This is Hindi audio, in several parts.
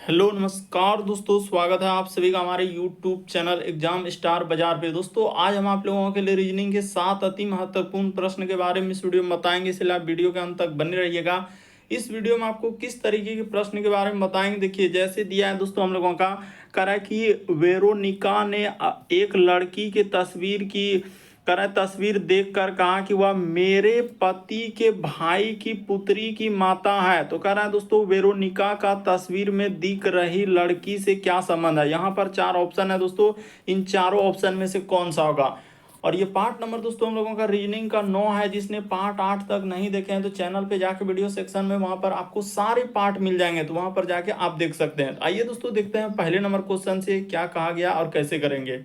हेलो नमस्कार दोस्तों, स्वागत है आप सभी का हमारे यूट्यूब चैनल एग्जाम स्टार बाजार पे। दोस्तों आज हम आप लोगों के लिए रीजनिंग के 7 अति महत्वपूर्ण प्रश्न के बारे में इस वीडियो में बताएंगे, इसलिए आप वीडियो के अंत तक बने रहिएगा। इस वीडियो में आपको किस तरीके के प्रश्न के बारे में बताएंगे, देखिए जैसे दिया है दोस्तों हम लोगों का करा कि वेरोनिका ने एक लड़की की तस्वीर की करा तस्वीर देखकर कहा कि वह मेरे पति के भाई की पुत्री की माता है। तो कह रहा है दोस्तों वेरोनिका का तस्वीर में दिख रही लड़की से क्या संबंध है। यहाँ पर 4 ऑप्शन है दोस्तों, इन चारों ऑप्शन में से कौन सा होगा। और ये पार्ट नंबर दोस्तों हम लोगों का रीजनिंग का 9 है। जिसने पार्ट 8 तक नहीं देखे हैं तो चैनल पे जाके वीडियो सेक्शन में वहां पर आपको सारे पार्ट मिल जाएंगे, तो वहां पर जाके आप देख सकते हैं। आइए दोस्तों देखते हैं पहले नंबर क्वेश्चन से क्या कहा गया और कैसे करेंगे।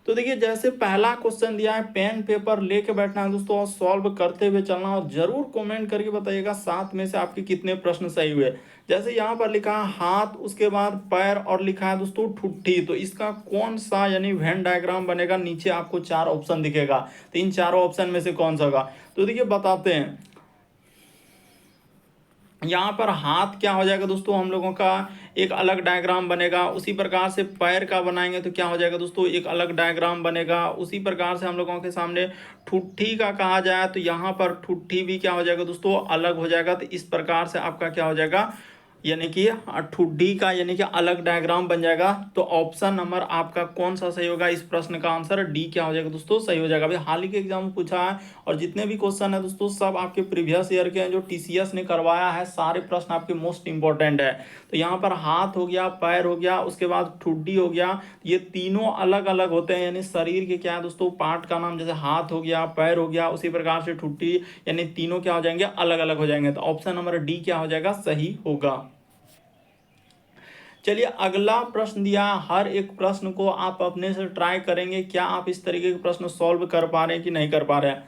तो देखिए जैसे पहला क्वेश्चन दिया है, पेन पेपर लेके बैठना है दोस्तों और सॉल्व करते हुए चलना, और जरूर कमेंट करके बताइएगा 7 में से आपके कितने प्रश्न सही हुए। जैसे यहाँ पर लिखा है हाथ, उसके बाद पैर और लिखा है दोस्तों ठुट्ठी, तो इसका कौन सा यानी वेन डायग्राम बनेगा। नीचे आपको 4 ऑप्शन दिखेगा, तो इन चारों ऑप्शन में से कौन सा होगा। तो देखिए बताते हैं, यहाँ पर हाथ क्या हो जाएगा दोस्तों, हम लोगों का एक अलग डायग्राम बनेगा। उसी प्रकार से पैर का बनाएंगे तो क्या हो जाएगा दोस्तों, एक अलग डायग्राम बनेगा। उसी प्रकार से हम लोगों के सामने ठुट्ठी का कहा जाए तो यहाँ पर ठुट्ठी भी क्या हो जाएगा दोस्तों, अलग हो जाएगा। तो इस प्रकार से आपका क्या हो जाएगा, यानी कि ठुड्डी का यानी कि अलग डायग्राम बन जाएगा। तो ऑप्शन नंबर आपका कौन सा सही होगा। इस प्रश्न का आंसर डी क्या हो जाएगा दोस्तों, सही हो जाएगा। अभी हाल ही के एग्जाम में पूछा है, और जितने भी क्वेश्चन है दोस्तों सब आपके प्रीवियस ईयर के हैं जो टीसीएस ने करवाया है। सारे प्रश्न आपके मोस्ट इंपॉर्टेंट है। तो यहाँ पर हाथ हो गया, पैर हो गया, उसके बाद ठुड्डी हो गया, ये तीनों अलग अलग होते हैं। यानी शरीर के क्या है दोस्तों, पार्ट का नाम, जैसे हाथ हो गया, पैर हो गया, उसी प्रकार से ठुड्डी, यानी तीनों क्या हो जाएंगे, अलग अलग हो जाएंगे। तो ऑप्शन नंबर डी क्या हो जाएगा, सही होगा। चलिए अगला प्रश्न दिया, हर एक प्रश्न को आप अपने से ट्राई करेंगे, क्या आप इस तरीके के प्रश्न सॉल्व कर पा रहे हैं कि नहीं कर पा रहे हैं।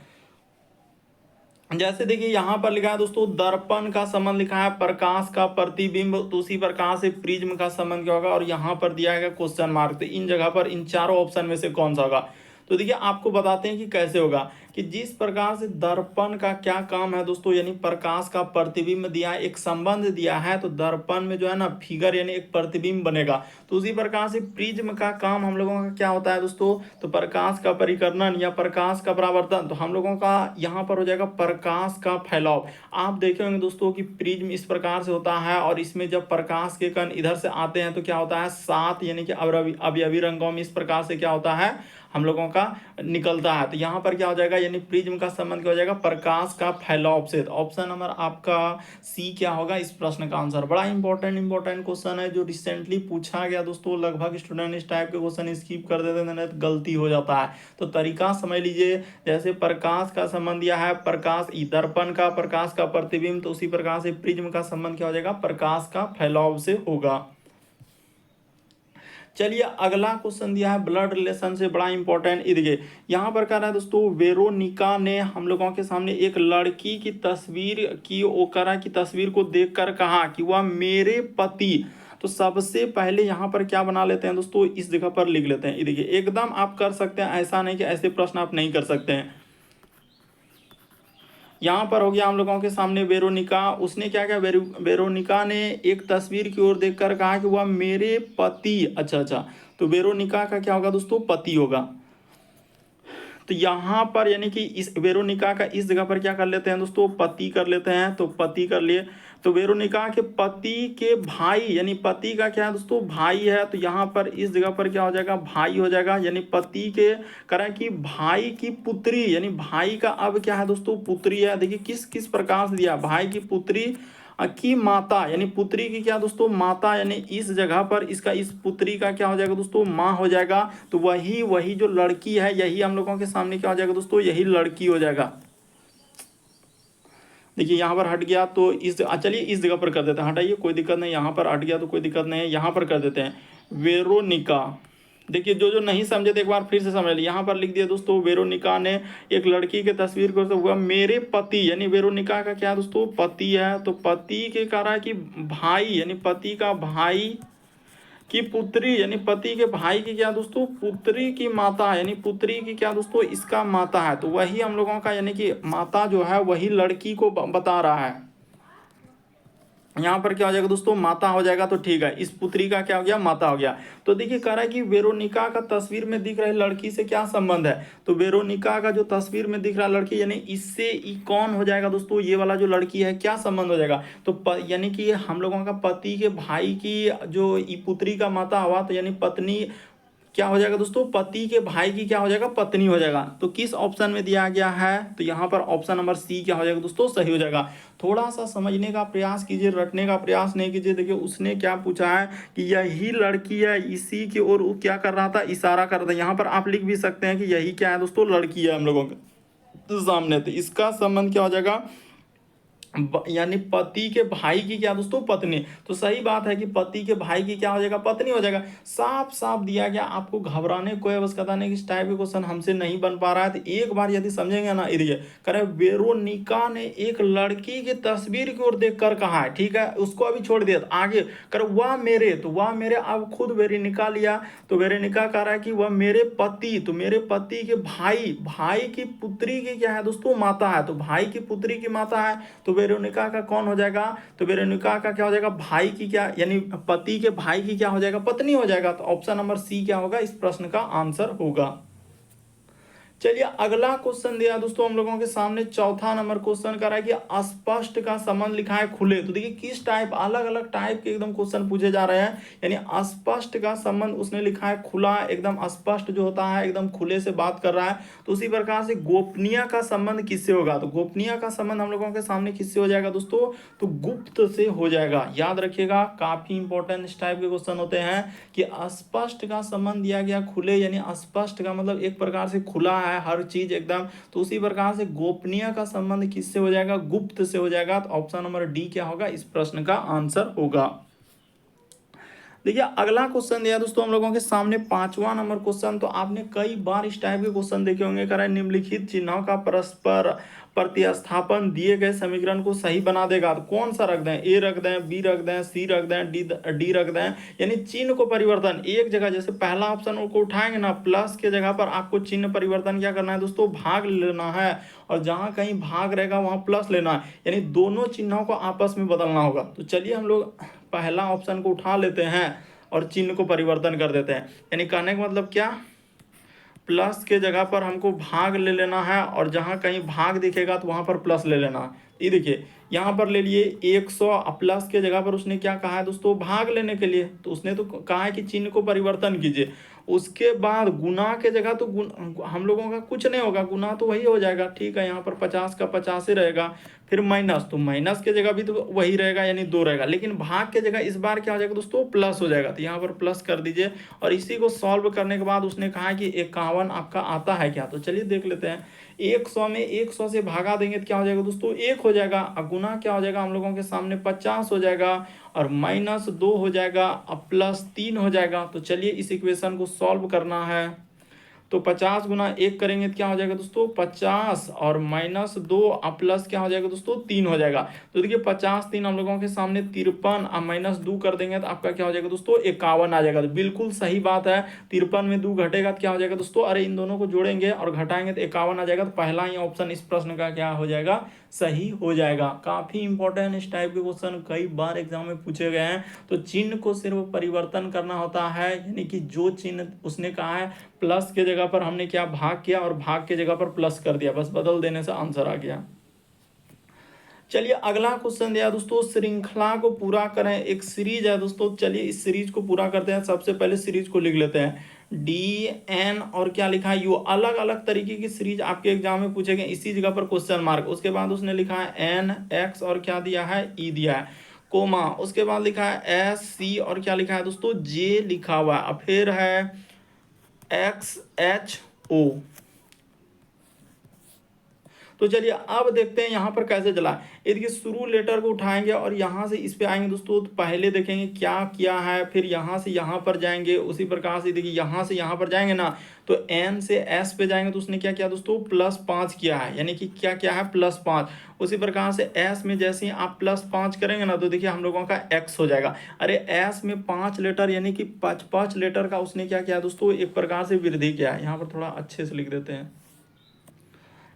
जैसे देखिए यहाँ पर लिखा है दोस्तों दर्पण का संबंध लिखा है प्रकाश का प्रतिबिंब, तो उसी प्रकार से प्रिज्म का संबंध क्या होगा। और यहाँ पर दिया गया क्वेश्चन मार्क, तो इन जगह पर इन चारों ऑप्शन में से कौन सा होगा। तो देखिए आपको बताते हैं कि कैसे होगा, कि जिस प्रकार से दर्पण का क्या काम है दोस्तों, यानी प्रकाश का प्रतिबिंब दिया है, एक संबंध दिया है, तो दर्पण में जो है ना फिगर यानी एक प्रतिबिंब बनेगा। तो उसी प्रकार से प्रिज्म का काम हम लोगों का क्या होता है दोस्तों, तो प्रकाश का परिकर्णन या प्रकाश का परावर्तन। तो हम लोगों का यहाँ पर हो जाएगा प्रकाश का फैलाव। आप देखे होंगे दोस्तों कि प्रिज्म इस प्रकार से होता है, और इसमें जब प्रकाश के कण इधर से आते हैं तो क्या होता है, 7 यानी कि अवयवी रंगों में इस प्रकार से क्या होता है, हम लोगों का निकलता है। तो यहाँ पर क्या हो जाएगा, यानी प्रिज्म का संबंध क्या हो जाएगा, प्रकाश का फैलाव से। तो ऑप्शन नंबर आपका सी क्या होगा इस प्रश्न का आंसर। बड़ा इंपॉर्टेंट क्वेश्चन है जो रिसेंटली पूछा गया दोस्तों। लगभग स्टूडेंट इस टाइप के क्वेश्चन स्किप कर देते हैं, तो गलती हो जाता है। तो तरीका समझ लीजिए, जैसे प्रकाश का संबंध दिया है प्रकाश, दर्पण का प्रकाश का प्रतिबिंब, तो उसी प्रकार से प्रिज्म का संबंध क्या हो जाएगा, प्रकाश का फैलाव से होगा। चलिए अगला क्वेश्चन दिया है ब्लड रिलेशन से, बड़ा इंपॉर्टेंट। देखिए यहाँ पर कह रहा है दोस्तों वेरोनिका ने हम लोगों के सामने एक लड़की की तस्वीर की ओकरा की तस्वीर को देखकर कहा कि वह मेरे पति। तो सबसे पहले यहाँ पर क्या बना लेते हैं दोस्तों, इस जगह पर लिख लेते हैं। देखिए एकदम आप कर सकते हैं, ऐसा नहीं कि ऐसे प्रश्न आप नहीं कर सकते हैं। यहाँ पर हो गया हम लोगों के सामने वेरोनिका, उसने क्या किया, वेरोनिका ने एक तस्वीर की ओर देखकर कहा कि वह मेरे पति। अच्छा, तो वेरोनिका का क्या होगा दोस्तों, पति होगा। तो यहाँ पर यानी कि इस वेरोनिका का इस जगह पर क्या कर लेते हैं दोस्तों, पति कर लेते हैं। तो पति कर लिए, तो वेरोनिका के पति के भाई, यानी पति का क्या है दोस्तों, भाई है। तो यहाँ पर इस जगह पर क्या हो जाएगा, भाई हो जाएगा। यानी पति के करें कि भाई की पुत्री, यानी भाई का अब क्या है दोस्तों, पुत्री है। देखिए किस किस प्रकार से दिया, भाई की पुत्री की माता, यानी पुत्री की क्या दोस्तों, माता। यानी इस जगह पर इसका इस पुत्री का क्या हो जाएगा दोस्तों, माँ हो जाएगा। तो वही जो लड़की है, यही हम लोगों के सामने क्या हो जाएगा दोस्तों, यही लड़की हो जाएगा। देखिए यहाँ पर हट गया, तो इस चलिए इस जगह पर कर देते हैं, हटाइए कोई दिक्कत नहीं। यहाँ पर हट गया तो कोई दिक्कत नहीं है, यहाँ पर कर देते हैं वेरोनिका। देखिए जो जो नहीं समझे तो एक बार फिर से समझ लिया। यहाँ पर लिख दिया दोस्तों वेरोनिका ने एक लड़की के तस्वीर को, तो हुआ मेरे पति, यानी वेरोनिका का क्या है दोस्तों, पति है। तो पति के कह रहा है कि भाई, यानी पति का भाई की पुत्री, यानी पति के भाई की क्या दोस्तों, पुत्री की माता, यानी पुत्री की क्या दोस्तों, इसका माता है। तो वही हम लोगों का यानी कि माता जो है वही लड़की को बता रहा है। यहाँ पर क्या हो जाएगा दोस्तों, माता हो जाएगा, तो ठीक है, इस पुत्री का क्या हो गया, माता हो गया। तो देखिए कह रहा है कि वेरोनिका का तस्वीर में दिख रही लड़की से क्या संबंध है, तो वेरोनिका का जो तस्वीर में दिख रहा लड़की यानी इससे कौन हो जाएगा दोस्तों, ये वाला जो लड़की है क्या संबंध हो जाएगा, तो यानी कि हम लोगों का पति के भाई की जो पुत्री का माता हुआ, तो यानी पत्नी क्या हो जाएगा दोस्तों, पति के भाई की क्या हो जाएगा, पत्नी हो जाएगा। तो किस ऑप्शन में दिया गया है, तो यहाँ पर ऑप्शन नंबर सी क्या हो जाएगा दोस्तों, सही हो जाएगा। थोड़ा सा समझने का प्रयास कीजिए, रटने का प्रयास नहीं कीजिए। देखिए उसने क्या पूछा है कि यही लड़की है, इसी की ओर वो क्या कर रहा था, इशारा कर रहा था। यहाँ पर आप लिख भी सकते हैं कि यही क्या है दोस्तों, लड़की है हम लोगों के सामने। तो इसका संबंध क्या हो जाएगा, यानी पति के भाई की क्या दोस्तों, पत्नी। तो सही बात है कि पति के भाई की क्या हो जाएगा, पत्नी हो जाएगा। साफ साफ दिया गया, आपको घबराने कोई आवश्यकता नहीं कि इस टाइप के क्वेश्चन हमसे नहीं बन पा रहा है, तो एक बार यदि समझेंगे ना, ये करे वेरोनिका ने एक लड़की की तस्वीर की ओर देख कर कहा है, ठीक है, उसको अभी छोड़ दिया, आगे कर वह मेरे, तो वह मेरे, अब खुद वेरोनिका लिया, तो वेरोनिका कह रहा है कि वह मेरे पति, तो मेरे पति के भाई, भाई की पुत्री की क्या है दोस्तों, माता है, तो भाई की पुत्री की माता है, तो वेरोनिका का कौन हो जाएगा, तो वेरोनिका का क्या हो जाएगा, भाई की क्या, यानी पति के भाई की क्या हो जाएगा, पत्नी हो जाएगा। तो ऑप्शन नंबर सी क्या होगा, इस प्रश्न का आंसर होगा। चलिए अगला क्वेश्चन दिया दोस्तों हम लोगों के सामने, चौथा नंबर क्वेश्चन कर रहा है कि अस्पष्ट का संबंध लिखा है खुले। तो देखिए किस टाइप, अलग अलग टाइप के एकदम क्वेश्चन पूछे जा रहे हैं। यानी अस्पष्ट का संबंध उसने लिखा है खुला, एकदम स्पष्ट जो होता है एकदम खुले से बात कर रहा है। तो उसी प्रकार से गोपनीय का संबंध किससे होगा, तो गोपनीय का संबंध हम लोगों के सामने किससे हो जाएगा दोस्तों, तो गुप्त से हो जाएगा। याद रखिएगा काफी इंपॉर्टेंट इस टाइप के क्वेश्चन होते हैं कि अस्पष्ट का संबंध दिया गया खुले, यानी अस्पष्ट का मतलब एक प्रकार से खुला है हर चीज एकदम। तो उसी प्रकार से गोपनीय का संबंध किससे हो जाएगा, गुप्त से हो जाएगा। तो ऑप्शन नंबर डी क्या होगा, इस प्रश्न का आंसर होगा। देखिए अगला क्वेश्चन दिया दोस्तों हम लोगों के सामने, पांचवा नंबर क्वेश्चन। तो आपने कई बार इस टाइप के क्वेश्चन देखे होंगे। कह रहा है निम्नलिखित चिन्हों का परस्पर प्रतिस्थापन दिए गए समीकरण को सही बना देगा। तो कौन सा रख दें, ए रख दें, बी रख दें, सी रख दें, डी रख दें। यानी चिन्ह को परिवर्तन एक जगह, जैसे पहला ऑप्शन को उठाएंगे ना, प्लस के जगह पर आपको चिन्ह परिवर्तन क्या करना है दोस्तों, भाग लेना है, और जहां कहीं भाग रहेगा वहां प्लस लेना है, यानी दोनों चिन्हों को आपस में बदलना होगा। तो चलिए हम लोग पहला ऑप्शन को उठा लेते हैं और चिन्ह को परिवर्तन कर देते हैं। यानी कहने का मतलब क्या, प्लस के जगह पर हमको भाग ले लेना है, और जहां कहीं भाग दिखेगा तो वहां पर प्लस ले लेना है। ये देखिए यहाँ पर ले लिए 100, प्लस के जगह पर उसने क्या कहा है दोस्तों, भाग लेने के लिए, तो उसने तो कहा है कि चिन्ह को परिवर्तन कीजिए। उसके बाद गुना के जगह तो हम लोगों का कुछ नहीं होगा, गुना तो वही हो जाएगा, ठीक है, यहाँ पर 50 का 50 ही रहेगा। फिर माइनस, तो माइनस के जगह भी तो वही रहेगा, यानी 2 रहेगा, लेकिन भाग के जगह इस बार क्या हो जाएगा दोस्तों, प्लस हो जाएगा। तो यहाँ पर प्लस कर दीजिए, और इसी को सॉल्व करने के बाद उसने कहा कि 51 आपका आता है क्या, तो चलिए देख लेते हैं। 100 में 100 से भागा देंगे तो क्या हो जाएगा दोस्तों, 1 हो जाएगा। और गुना क्या हो जाएगा हम लोगों के सामने, 50 हो जाएगा, और -2 हो जाएगा, अब +3 हो जाएगा। तो चलिए इस इक्वेशन को सॉल्व करना है। तो 50 गुना 1 करेंगे तो क्या हो जाएगा दोस्तों, 50, और -2 और प्लस क्या हो जाएगा दोस्तों, 3 हो जाएगा। तो देखिए 50 3 हम लोगों के सामने 53, और -2 कर देंगे तो आपका क्या हो जाएगा दोस्तों, 51 आ जाएगा। तो बिल्कुल सही बात है, 53 में 2 घटेगा तो क्या हो जाएगा दोस्तों, अरे इन दोनों को जोड़ेंगे और घटाएंगे तो 51 आ जाएगा। तो पहला ही ऑप्शन इस प्रश्न का क्या हो जाएगा, सही हो जाएगा। काफी इंपॉर्टेंट इस टाइप के क्वेश्चन कई बार एग्जाम में पूछे गए हैं। तो चिन्ह को सिर्फ परिवर्तन करना होता है, यानी कि जो चिन्ह उसने कहा है प्लस के जगह पर हमने क्या भाग किया, और भाग के जगह पर प्लस कर दिया, बस बदल देने से आंसर आ गया। चलिए अगला क्वेश्चन दिया दोस्तों, श्रृंखला को पूरा करें, एक सीरीज है दोस्तों। चलिए इस सीरीज को पूरा करते हैं। सबसे पहले सीरीज को लिख लेते हैं, DN और क्या लिखा है, यू। अलग अलग तरीके की सीरीज आपके एग्जाम में पूछे गए, इसी जगह पर क्वेश्चन मार्क। उसके बाद उसने लिखा है NX और क्या दिया है, E दिया है, कोमा। उसके बाद लिखा है SC और क्या लिखा है दोस्तों, J लिखा हुआ है, और फिर है XHO। तो चलिए अब देखते हैं यहाँ पर कैसे चला। ये देखिए शुरू लेटर को उठाएंगे और यहाँ से इस पे आएंगे दोस्तों, तो पहले देखेंगे क्या किया है, फिर यहाँ से यहाँ पर जाएंगे। उसी प्रकार से देखिए यहाँ से यहाँ पर जाएंगे ना, तो N से S पे जाएंगे, तो उसने क्या किया दोस्तों, +5 किया है, यानी कि क्या क्या है, +5। उसी प्रकार से S में जैसे ही आप +5 करेंगे ना, तो देखिए हम लोगों का X हो जाएगा। अरे S में 5 लेटर यानी कि 5 लेटर का उसने क्या किया दोस्तों, एक प्रकार से वृद्धि किया है। यहाँ पर थोड़ा अच्छे से लिख देते हैं।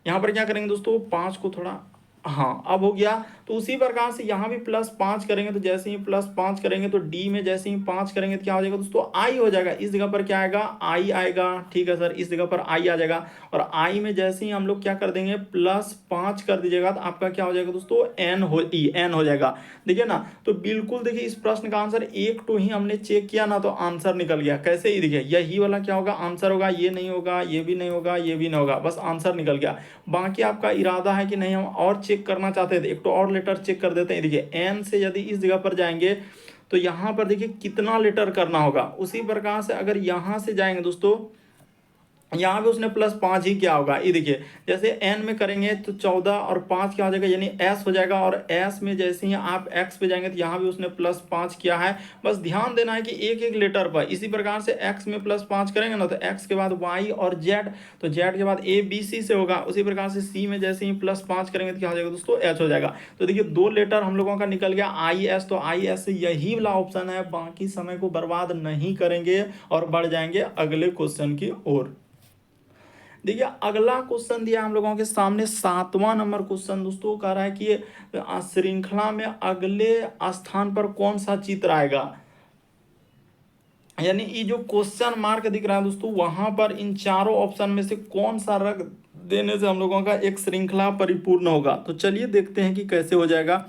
यहाँ पर क्या करेंगे दोस्तों, 5 को थोड़ा हाँ अब हो गया। तो उसी प्रकार से यहाँ भी +5 करेंगे, तो जैसे ही +5 करेंगे तो डी में जैसे ही 5 करेंगे तो क्या हो जाएगा दोस्तों, आई हो जाएगा। इस जगह पर क्या आएगा, आई आएगा। ठीक है सर, इस जगह पर आई आ जाएगा। और आई में जैसे ही हम लोग क्या कर देंगे, +5 कर दीजिएगा तो आपका क्या हो जाएगा दोस्तों, एन हो जाएगा। देखिए ना, तो बिल्कुल देखिए इस प्रश्न का आंसर 1 2 ही हमने चेक किया ना, तो आंसर निकल गया। कैसे, ही देखिए यही वाला क्या होगा आंसर होगा, ये नहीं होगा, ये भी नहीं होगा, ये भी नहीं होगा, बस आंसर निकल गया। बाकी आपका इरादा है कि नहीं हम और चेक करना चाहते थे, एक तो और लेटर चेक कर देते हैं। देखिए एन से यदि इस जगह पर जाएंगे तो यहाँ पर देखिए कितना लेटर करना होगा। उसी प्रकार से अगर यहाँ से जाएंगे दोस्तों, यहाँ पे उसने +5 ही क्या होगा, ये देखिए जैसे n में करेंगे तो 14 और 5 क्या हो जाएगा, यानी s हो जाएगा। और s में जैसे ही आप x पे जाएंगे तो यहाँ भी उसने +5 किया है। बस ध्यान देना है कि एक एक लेटर पर। इसी प्रकार से x में +5 करेंगे ना, तो x के बाद y और z, तो z के बाद a b c से होगा। उसी प्रकार से c में जैसे ही +5 करेंगे तो क्या हो जाएगा दोस्तों, h हो जाएगा। तो देखिए 2 लेटर हम लोगों का निकल गया आई एस, तो आई एस से यही वाला ऑप्शन है। बाकी समय को बर्बाद नहीं करेंगे और बढ़ जाएंगे अगले क्वेश्चन की ओर। देखिए अगला क्वेश्चन दिया हम लोगों के सामने 7वां नंबर क्वेश्चन दोस्तों, कह रहा है कि श्रृंखला में अगले स्थान पर कौन सा चित्र आएगा। यानी ये जो क्वेश्चन मार्क दिख रहा है दोस्तों, वहां पर इन चारों ऑप्शन में से कौन सा रख देने से हम लोगों का एक श्रृंखला परिपूर्ण होगा। तो चलिए देखते हैं कि कैसे हो जाएगा।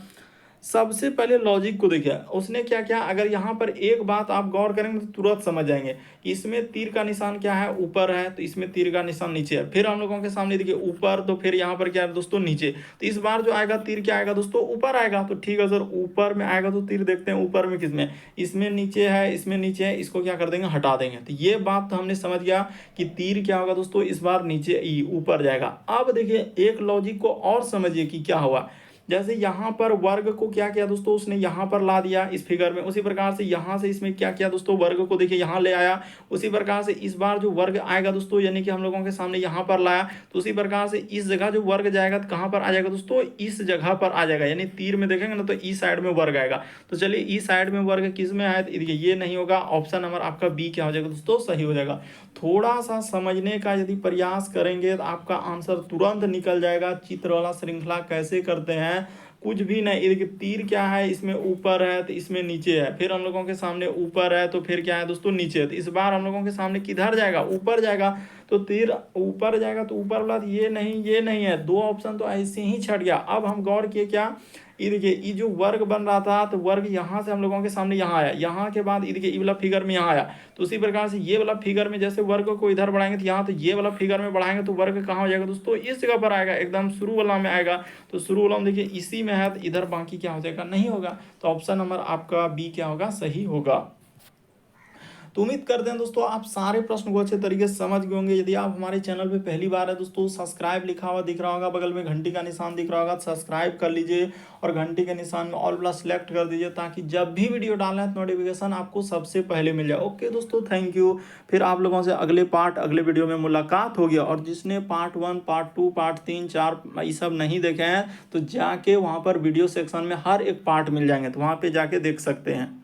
सबसे पहले लॉजिक को देखिए, उसने क्या किया। अगर यहाँ पर एक बात आप गौर करेंगे तो तुरंत समझ जाएंगे कि इसमें तीर का निशान क्या है, ऊपर है, तो इसमें तीर का निशान नीचे है। फिर हम लोगों के सामने देखिए ऊपर, तो फिर यहाँ पर क्या है दोस्तों, नीचे। तो इस बार जो आएगा तीर क्या आएगा दोस्तों, ऊपर आएगा। तो ठीक है सर, ऊपर में आएगा तो तीर देखते हैं ऊपर में किसमें, इसमें नीचे है, इसमें नीचे है, इसको क्या कर देंगे, हटा देंगे। तो ये बात तो हमने समझ गया कि तीर क्या होगा दोस्तों, इस बार नीचे ऊपर जाएगा। अब देखिए एक लॉजिक को और समझिए कि क्या हुआ। जैसे यहाँ पर वर्ग को क्या किया दोस्तों, उसने यहाँ पर ला दिया इस फिगर में। उसी प्रकार से यहाँ से इसमें क्या किया दोस्तों, वर्ग को देखिए यहाँ ले आया। उसी प्रकार से इस बार जो वर्ग आएगा दोस्तों, यानी कि हम लोगों के सामने यहाँ पर लाया, तो उसी प्रकार से इस जगह जो वर्ग जाएगा तो कहाँ पर आ जाएगा दोस्तों, इस जगह पर आ जाएगा। यानी तीर में देखेंगे ना तो ई साइड में वर्ग आएगा। तो चलिए ई साइड में वर्ग किस में आया, देखिए ये नहीं होगा। ऑप्शन नंबर आपका बी क्या हो जाएगा दोस्तों, सही हो जाएगा। थोड़ा सा समझने का यदि प्रयास करेंगे तो आपका आंसर तुरंत निकल जाएगा। चित्र वाला श्रृंखला कैसे करते हैं, कुछ भी नहीं। देखिए तीर क्या है, इसमें ऊपर है तो इसमें नीचे है, फिर हम लोगों के सामने ऊपर है तो फिर क्या है दोस्तों, नीचे है। तो इस बार हम लोगों के सामने किधर जाएगा, ऊपर जाएगा। तो तीर ऊपर जाएगा तो ऊपर वाला ये नहीं है। 2 ऑप्शन तो ऐसे ही छट गया। अब हम गौर किए क्या, ये देखिए ये जो वर्ग बन रहा था, तो वर्ग यहाँ से हम लोगों के सामने यहाँ आया, यहाँ के बाद ये देखिए ये वाला फिगर में यहाँ आया। तो उसी प्रकार से ये वाला फिगर में जैसे वर्ग को इधर बढ़ाएंगे तो यहाँ, तो ये वाला फिगर में बढ़ाएंगे तो वर्ग कहाँ हो जाएगा दोस्तों, इस जगह पर आएगा, एकदम शुरू वाला में आएगा। तो शुरू वाला में देखिए इसी में है, तो इधर बाकी क्या हो जाएगा, नहीं होगा। तो ऑप्शन नंबर आपका बी क्या होगा, सही होगा। तो उम्मीद करते हैं दोस्तों आप सारे प्रश्न को अच्छे तरीके से समझ गए होंगे। यदि आप हमारे चैनल पे पहली बार है दोस्तों, सब्सक्राइब लिखा हुआ दिख रहा होगा, बगल में घंटी का निशान दिख रहा होगा, सब्सक्राइब कर लीजिए और घंटी के निशान में ऑल प्लस सेलेक्ट कर दीजिए, ताकि जब भी वीडियो डालें तो नोटिफिकेशन आपको सबसे पहले मिल जाए। ओके दोस्तों, थैंक यू। फिर आप लोगों से अगले अगले वीडियो में मुलाकात होगी। और जिसने पार्ट 1 पार्ट 2 पार्ट 3 4 ये सब नहीं देखे हैं तो जाके वहाँ पर वीडियो सेक्शन में हर एक पार्ट मिल जाएंगे, तो वहाँ पर जाके देख सकते हैं।